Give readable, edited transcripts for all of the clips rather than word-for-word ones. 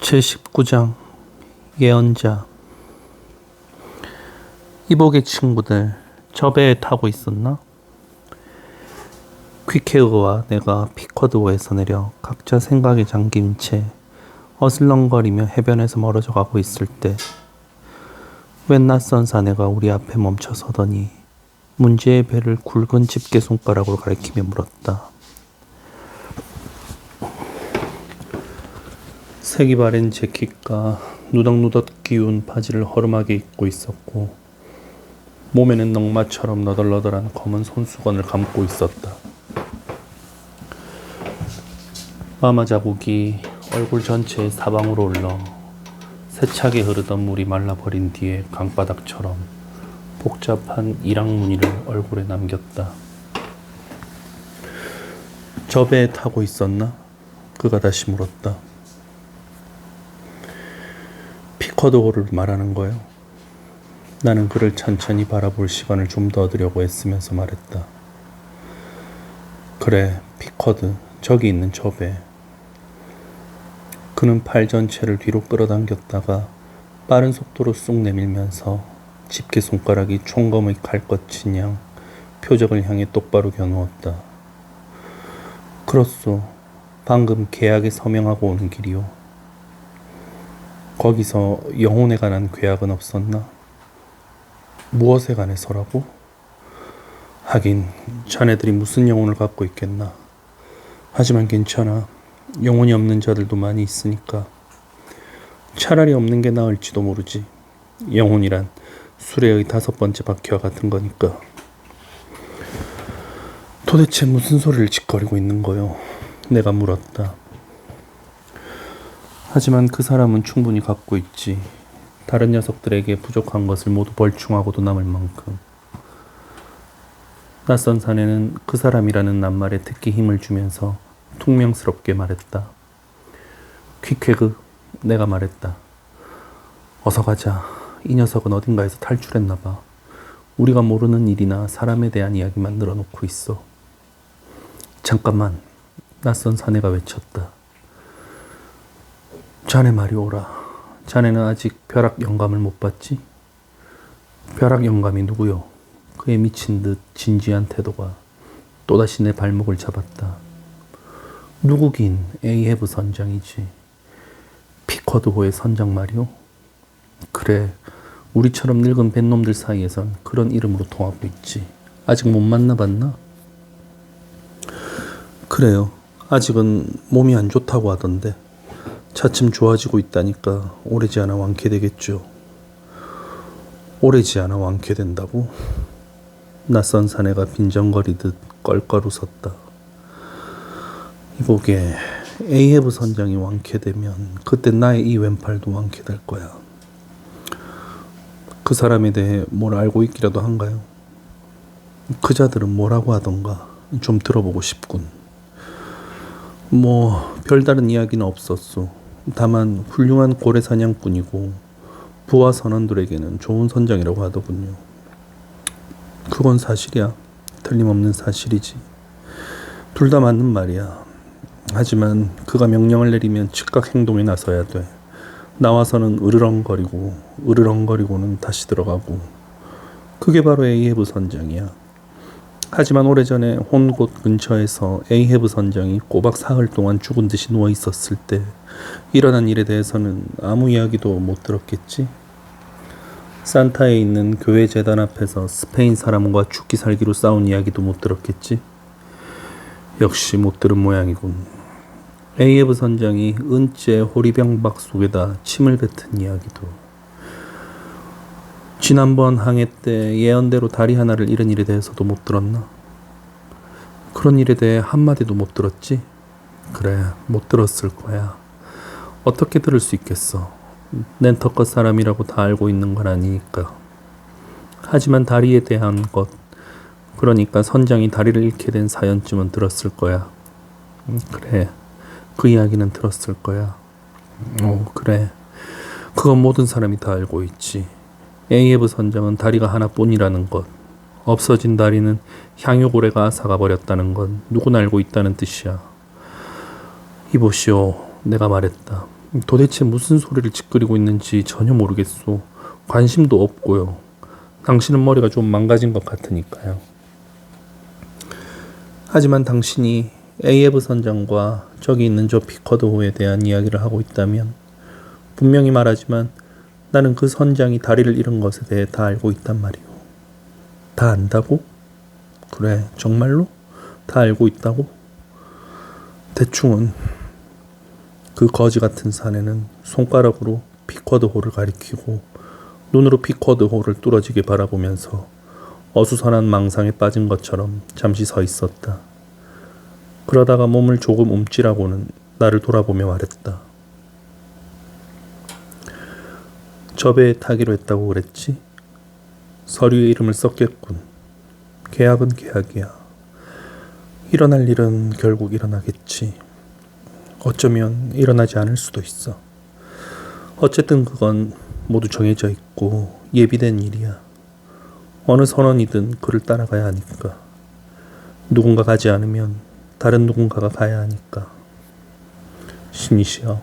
제19장 예언자. 이복의 친구들, 저 배에 타고 있었나? 퀴케어와 내가 피커드호에서 내려 각자 생각에 잠긴 채 어슬렁거리며 해변에서 멀어져 가고 있을 때 웬 낯선 사내가 우리 앞에 멈춰 서더니 문제의 배를 굵은 집게 손가락으로 가리키며 물었다. 색이 바랜 재킷과 누덕누덕 기운 바지를 허름하게 입고 있었고 몸에는 넝마처럼 너덜너덜한 검은 손수건을 감고 있었다. 마마 자국이 얼굴 전체에 사방으로 흘러 세차게 흐르던 물이 말라버린 뒤에 강바닥처럼 복잡한 이랑무늬를 얼굴에 남겼다. 저 배에 타고 있었나? 그가 다시 물었다. 피커드호를 말하는 거요. 나는 그를 천천히 바라볼 시간을 좀 더 얻으려고 애쓰면서 말했다. 그래, 피커드, 저기 있는 저 배. 그는 팔 전체를 뒤로 끌어당겼다가 빠른 속도로 쑥 내밀면서 집게 손가락이 총검의 칼끝인 양 표적을 향해 똑바로 겨누었다. 그렇소. 방금 계약에 서명하고 오는 길이요. 거기서 영혼에 관한 계약은 없었나? 무엇에 관해서라고? 하긴 자네들이 무슨 영혼을 갖고 있겠나. 하지만 괜찮아. 영혼이 없는 자들도 많이 있으니까. 차라리 없는 게 나을지도 모르지. 영혼이란 수레의 5번째 바퀴와 같은 거니까. 도대체 무슨 소리를 짓거리고 있는 거요? 내가 물었다. 하지만 그 사람은 충분히 갖고 있지. 다른 녀석들에게 부족한 것을 모두 벌충하고도 남을 만큼. 낯선 사내는 그 사람이라는 낱말에 특히 힘을 주면서 퉁명스럽게 말했다. 퀴케그, 내가 말했다. 어서 가자. 이 녀석은 어딘가에서 탈출했나 봐. 우리가 모르는 일이나 사람에 대한 이야기만 늘어놓고 있어. 잠깐만. 낯선 사내가 외쳤다. 자네 말이 옳아. 자네는 아직 벼락 영감을 못 봤지? 벼락 영감이 누구요? 그의 미친 듯 진지한 태도가 또다시 내 발목을 잡았다. 누구긴 에이헤브 선장이지. 피커드호의 선장 말이오? 그래, 우리처럼 늙은 뱃놈들 사이에선 그런 이름으로 통하고 있지. 아직 못 만나봤나? 그래요. 아직은 몸이 안 좋다고 하던데 차츰 좋아지고 있다니까 오래지 않아 완쾌되겠죠. 오래지 않아 완쾌된다고? 낯선 사내가 빈정거리듯 껄껄 웃었다. 이보게, 에이헤브 선장이 완쾌되면 그때 나의 이 왼팔도 완쾌될 거야. 그 사람에 대해 뭘 알고 있기라도 한가요? 그 자들은 뭐라고 하던가 좀 들어보고 싶군. 별다른 이야기는 없었소. 다만 훌륭한 고래 사냥꾼이고 부하 선원들에게는 좋은 선장이라고 하더군요. 그건 사실이야. 틀림없는 사실이지. 둘 다 맞는 말이야. 하지만 그가 명령을 내리면 즉각 행동에 나서야 돼. 나와서는 으르렁거리고는 다시 들어가고. 그게 바로 에이헤브 선장이야. 하지만 오래전에 혼곳 근처에서 에이헤브 선장이 꼬박 사흘 동안 죽은 듯이 누워 있었을 때 일어난 일에 대해서는 아무 이야기도 못 들었겠지? 산타에 있는 교회 재단 앞에서 스페인 사람과 죽기 살기로 싸운 이야기도 못 들었겠지? 역시 못 들은 모양이군. 에이헤브 선장이 은째 호리병박 속에다 침을 뱉은 이야기도. 지난번 항해 때 예언대로 다리 하나를 잃은 일에 대해서도 못 들었나? 그런 일에 대해 한마디도 못 들었지? 그래, 못 들었을 거야. 어떻게 들을 수 있겠어. 낸터컷 사람이라고 다 알고 있는 건 아니니까. 하지만 다리에 대한 것, 그러니까 선장이 다리를 잃게 된 사연쯤은 들었을 거야. 그래, 그 이야기는 들었을 거야. 그래, 그건 모든 사람이 다 알고 있지. 에이헤브 선장은 다리가 하나뿐이라는 것, 없어진 다리는 향유고래가 앗아가 버렸다는 건 누구나 알고 있다는 뜻이야. 이보시오, 내가 말했다. 도대체 무슨 소리를 짓거리고 있는지 전혀 모르겠소. 관심도 없고요. 당신은 머리가 좀 망가진 것 같으니까요. 하지만 당신이 AF 선장과 저기 있는 저 피커드호에 대한 이야기를 하고 있다면 분명히 말하지만 나는 그 선장이 다리를 잃은 것에 대해 다 알고 있단 말이오. 다 안다고? 그래, 정말로? 다 알고 있다고? 대충은 그 거지 같은 사내는 손가락으로 피커드호를 가리키고 눈으로 피커드호를 뚫어지게 바라보면서 어수선한 망상에 빠진 것처럼 잠시 서 있었다. 그러다가 몸을 조금 움찔하고는 나를 돌아보며 말했다. 저 배에 타기로 했다고 그랬지? 서류에 이름을 썼겠군. 계약은 계약이야. 일어날 일은 결국 일어나겠지. 어쩌면 일어나지 않을 수도 있어. 어쨌든 그건 모두 정해져 있고 예비된 일이야. 어느 선원이든 그를 따라가야 하니까. 누군가 가지 않으면 다른 누군가가 가야 하니까. 신이시여,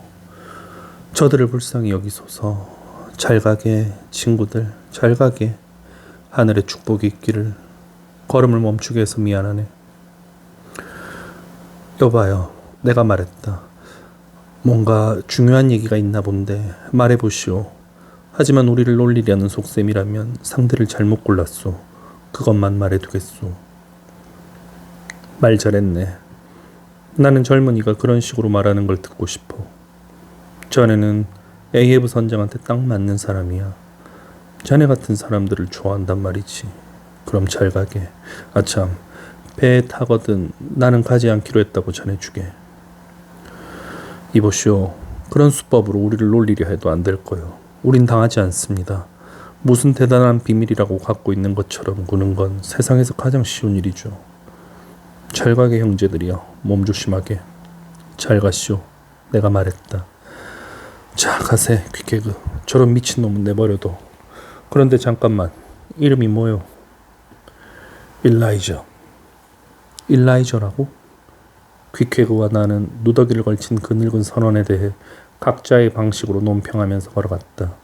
저들을 불쌍히 여기소서. 잘 가게, 친구들, 잘 가게. 하늘의 축복이 있기를. 걸음을 멈추게 해서 미안하네. 여봐요, 내가 말했다. 뭔가 중요한 얘기가 있나 본데 말해보시오. 하지만 우리를 놀리려는 속셈이라면 상대를 잘못 골랐소. 그것만 말해두겠소. 말 잘했네. 나는 젊은이가 그런 식으로 말하는 걸 듣고 싶어. 자네는 AF 선장한테 딱 맞는 사람이야. 자네 같은 사람들을 좋아한단 말이지. 그럼 잘 가게. 아참, 배에 타거든 나는 가지 않기로 했다고 전해주게. 이보시오. 그런 수법으로 우리를 놀리려 해도 안 될 거요. 우린 당하지 않습니다. 무슨 대단한 비밀이라고 갖고 있는 것처럼 구는 건 세상에서 가장 쉬운 일이죠. 잘 가게 형제들이여. 몸 조심하게. 잘 가시오. 내가 말했다. 자, 가세, 퀵개그. 저런 미친놈은 내버려둬. 그런데 잠깐만. 이름이 뭐요? 일라이저. 일라이저라고? 퀵개그와 나는 누더기를 걸친 그 늙은 선원에 대해 각자의 방식으로 논평하면서 걸어갔다.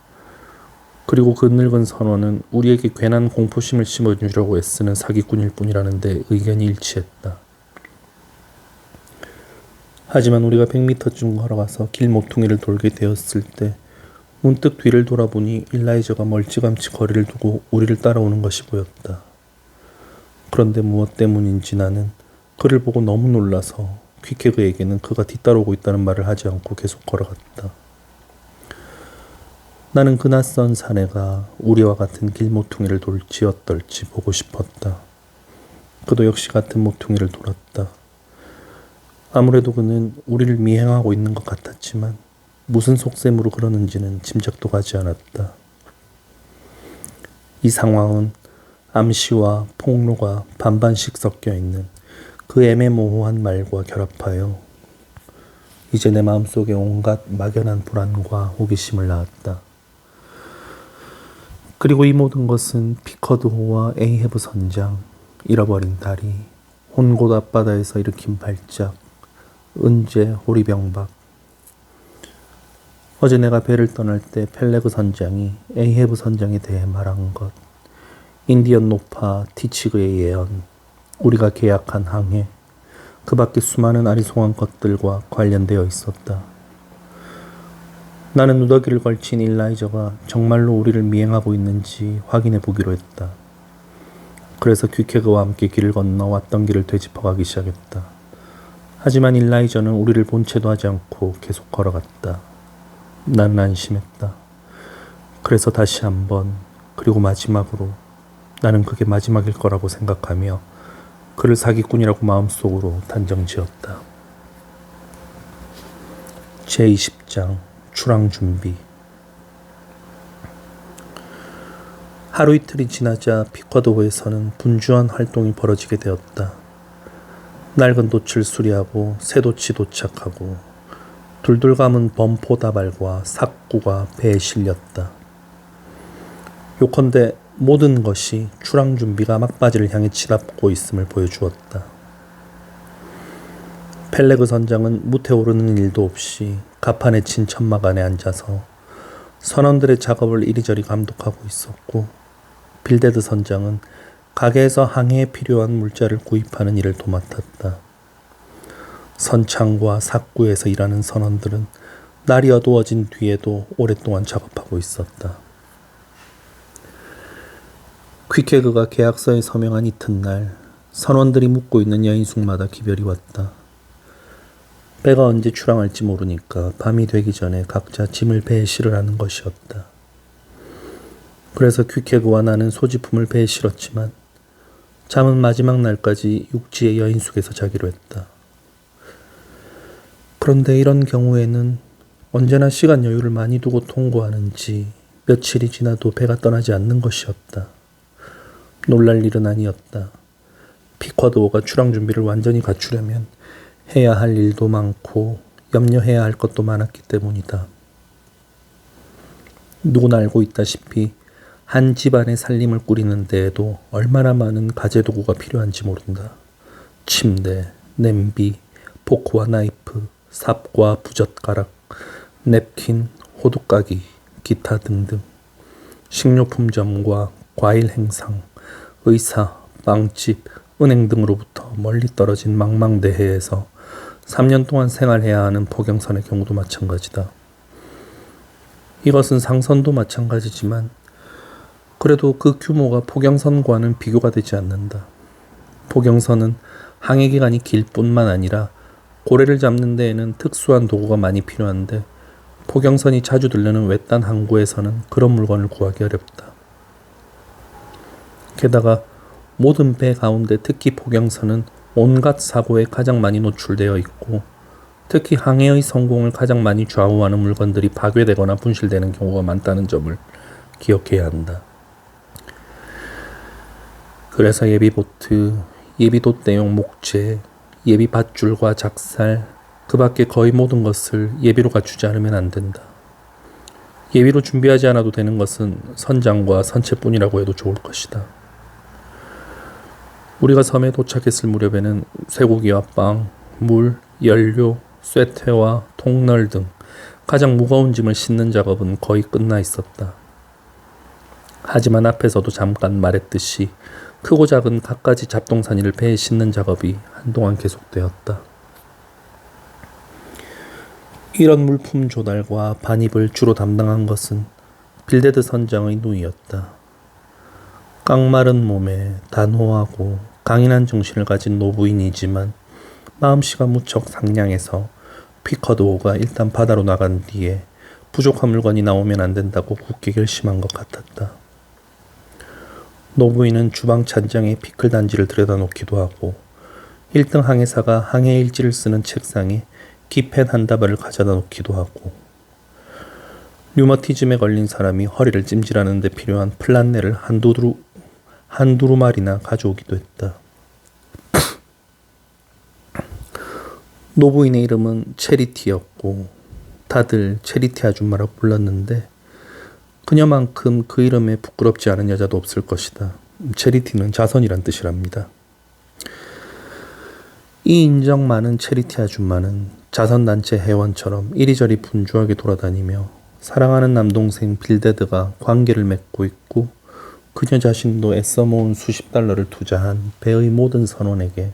그리고 그 늙은 선원은 우리에게 괜한 공포심을 심어주려고 애쓰는 사기꾼일 뿐이라는 데 의견이 일치했다. 하지만 우리가 100m쯤 걸어가서 길 모퉁이를 돌게 되었을 때 문득 뒤를 돌아보니 일라이저가 멀찌감치 거리를 두고 우리를 따라오는 것이 보였다. 그런데 무엇 때문인지 나는 그를 보고 너무 놀라서 퀵개그에게는 그가 뒤따라오고 있다는 말을 하지 않고 계속 걸어갔다. 나는 그 낯선 사내가 우리와 같은 길 모퉁이를 돌지 어떨지 보고 싶었다. 그도 역시 같은 모퉁이를 돌았다. 아무래도 그는 우리를 미행하고 있는 것 같았지만 무슨 속셈으로 그러는지는 짐작도 가지 않았다. 이 상황은 암시와 폭로가 반반씩 섞여 있는 그 애매모호한 말과 결합하여 이제 내 마음속에 온갖 막연한 불안과 호기심을 낳았다. 그리고 이 모든 것은 피커드호와 에이헤브 선장, 잃어버린 다리, 혼곳 앞바다에서 일으킨 발작, 은재, 호리병박. 어제 내가 배를 떠날 때 펠레그 선장이 에이헤브 선장에 대해 말한 것, 인디언 노파 티치그의 예언, 우리가 계약한 항해, 그 밖에 수많은 아리송한 것들과 관련되어 있었다. 나는 누더기를 걸친 일라이저가 정말로 우리를 미행하고 있는지 확인해 보기로 했다. 그래서 퀵개그와 함께 길을 건너 왔던 길을 되짚어가기 시작했다. 하지만 일라이저는 우리를 본 채도 하지 않고 계속 걸어갔다. 나는 안심했다. 그래서 다시 한번, 그리고 마지막으로 나는 그게 마지막일 거라고 생각하며 그를 사기꾼이라고 마음속으로 단정지었다. 제20장 출항 준비. 하루 이틀이 지나자 피커드호에서는 분주한 활동이 벌어지게 되었다. 낡은 돛을 수리하고 새 돛이 도착하고 둘둘 감은 범포 다발과 삭구가 배에 실렸다. 요컨대 모든 것이 출항 준비가 막바지를 향해 치닫고 있음을 보여주었다. 펠레그 선장은 무태 오르는 일도 없이 가판에 친 천막 안에 앉아서 선원들의 작업을 이리저리 감독하고 있었고, 빌데드 선장은 가게에서 항해에 필요한 물자를 구입하는 일을 도맡았다. 선창과 삭구에서 일하는 선원들은 날이 어두워진 뒤에도 오랫동안 작업하고 있었다. 퀴케그가 계약서에 서명한 이튿날, 선원들이 묵고 있는 여인숙마다 기별이 왔다. 배가 언제 출항할지 모르니까 밤이 되기 전에 각자 짐을 배에 실으라는 것이었다. 그래서 퀴케그와 나는 소지품을 배에 실었지만 잠은 마지막 날까지 육지의 여인숙에서 자기로 했다. 그런데 이런 경우에는 언제나 시간 여유를 많이 두고 통고하는지 며칠이 지나도 배가 떠나지 않는 것이었다. 놀랄 일은 아니었다. 피쿼드호가 출항 준비를 완전히 갖추려면 해야 할 일도 많고 염려해야 할 것도 많았기 때문이다. 누구나 알고 있다시피 한 집안의 살림을 꾸리는 데에도 얼마나 많은 가재도구가 필요한지 모른다. 침대, 냄비, 포크와 나이프, 삽과 부젓가락, 냅킨, 호두까기, 기타 등등. 식료품점과 과일 행상, 의사, 빵집, 은행 등으로부터 멀리 떨어진 망망대해에서 3년 동안 생활해야 하는 포경선의 경우도 마찬가지다. 이것은 상선도 마찬가지지만 그래도 그 규모가 포경선과는 비교가 되지 않는다. 포경선은 항해기간이 길 뿐만 아니라 고래를 잡는 데에는 특수한 도구가 많이 필요한데 포경선이 자주 들르는 외딴 항구에서는 그런 물건을 구하기 어렵다. 게다가 모든 배 가운데 특히 포경선은 온갖 사고에 가장 많이 노출되어 있고 특히 항해의 성공을 가장 많이 좌우하는 물건들이 파괴되거나 분실되는 경우가 많다는 점을 기억해야 한다. 그래서 예비보트, 예비돛대용 목재, 예비 밧줄과 작살, 그 밖에 거의 모든 것을 예비로 갖추지 않으면 안 된다. 예비로 준비하지 않아도 되는 것은 선장과 선체뿐이라고 해도 좋을 것이다. 우리가 섬에 도착했을 무렵에는 쇠고기와 빵, 물, 연료, 쇠퇴와 통널 등 가장 무거운 짐을 싣는 작업은 거의 끝나 있었다. 하지만 앞에서도 잠깐 말했듯이 크고 작은 갖가지 잡동사니를 배에 싣는 작업이 한동안 계속되었다. 이런 물품 조달과 반입을 주로 담당한 것은 빌데드 선장의 누이였다. 깡마른 몸에 단호하고 강인한 정신을 가진 노부인이지만 마음씨가 무척 상냥해서 피커드호가 일단 바다로 나간 뒤에 부족한 물건이 나오면 안 된다고 굳게 결심한 것 같았다. 노부인은 주방 찬장에 피클 단지를 들여다 놓기도 하고 1등 항해사가 항해 일지를 쓰는 책상에 기펜 한 다발을 가져다 놓기도 하고 류머티즘에 걸린 사람이 허리를 찜질하는 데 필요한 플란넬을 한두루 마리나 가져오기도 했다. 노부인의 이름은 체리티였고 다들 체리티 아줌마라고 불렀는데 그녀만큼 그 이름에 부끄럽지 않은 여자도 없을 것이다. 체리티는 자선이란 뜻이랍니다. 이 인정 많은 체리티 아줌마는 자선단체 회원처럼 이리저리 분주하게 돌아다니며 사랑하는 남동생 빌데드가 관계를 맺고 있고 그녀 자신도 애써 모은 수십 달러를 투자한 배의 모든 선원에게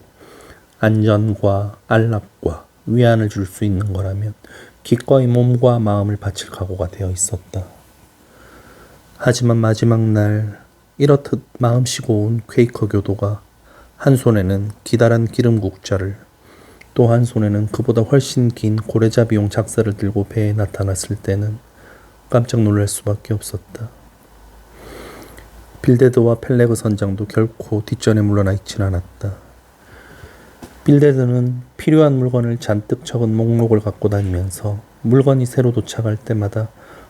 안전과 안락과 위안을 줄 수 있는 거라면 기꺼이 몸과 마음을 바칠 각오가 되어 있었다. 하지만 마지막 날 이렇듯 마음씨 고운 퀘이커 교도가 한 손에는 기다란 기름국자를 또 한 손에는 그보다 훨씬 긴 고래잡이용 작사를 들고 배에 나타났을 때는 깜짝 놀랄 수밖에 없었다. 빌데드와 펠레그 선장도 결코 뒷전에 물러나 있진 않았다. 빌데드는 필요한 물건을 잔뜩 적은 목록을 갖고 다니면서 물건이 새로 도착할 때마다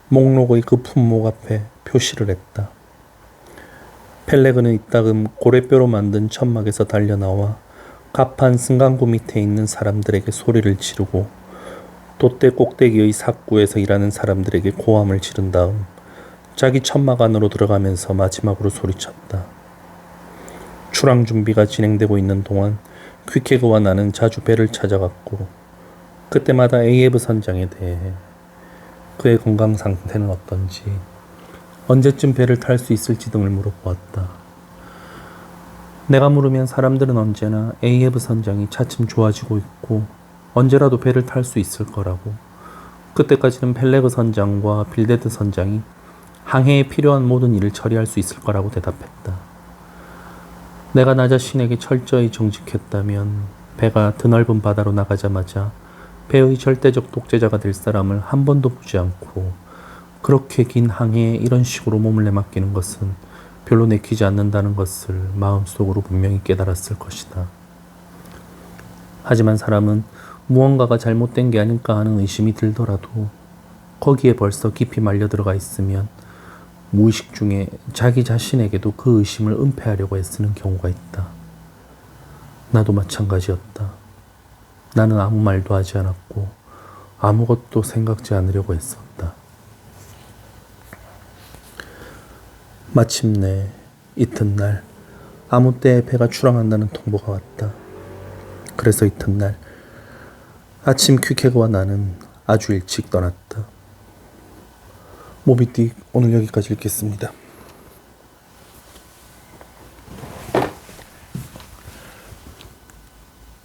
목록의 그 품목 앞에 표시를 했다. 펠레그는 이따금 고래뼈로 만든 천막에서 달려나와 갑판 승강구 밑에 있는 사람들에게 소리를 지르고 돛대 꼭대기의 삭구에서 일하는 사람들에게 고함을 지른 다음 자기 천막 안으로 들어가면서 마지막으로 소리쳤다. 출항 준비가 진행되고 있는 동안 퀵해그와 나는 자주 배를 찾아갔고 그때마다 AF 선장에 대해 그의 건강 상태는 어떤지 언제쯤 배를 탈 수 있을지 등을 물어보았다. 내가 물으면 사람들은 언제나 AF 선장이 차츰 좋아지고 있고 언제라도 배를 탈 수 있을 거라고, 그때까지는 펠레그 선장과 빌데드 선장이 항해에 필요한 모든 일을 처리할 수 있을 거라고 대답했다. 내가 나 자신에게 철저히 정직했다면 배가 드넓은 바다로 나가자마자 배의 절대적 독재자가 될 사람을 한 번도 보지 않고 그렇게 긴 항해에 이런 식으로 몸을 내맡기는 것은 별로 내키지 않는다는 것을 마음속으로 분명히 깨달았을 것이다. 하지만 사람은 무언가가 잘못된 게 아닐까 하는 의심이 들더라도 거기에 벌써 깊이 말려 들어가 있으면 무의식 중에 자기 자신에게도 그 의심을 은폐하려고 애쓰는 경우가 있다. 나도 마찬가지였다. 나는 아무 말도 하지 않았고 아무것도 생각지 않으려고 했었다. 마침내 이튿날 아무 때에 배가 출항한다는 통보가 왔다. 그래서 이튿날 아침 퀵해그와 나는 아주 일찍 떠났다. 모비딕 오늘 여기까지 읽겠습니다.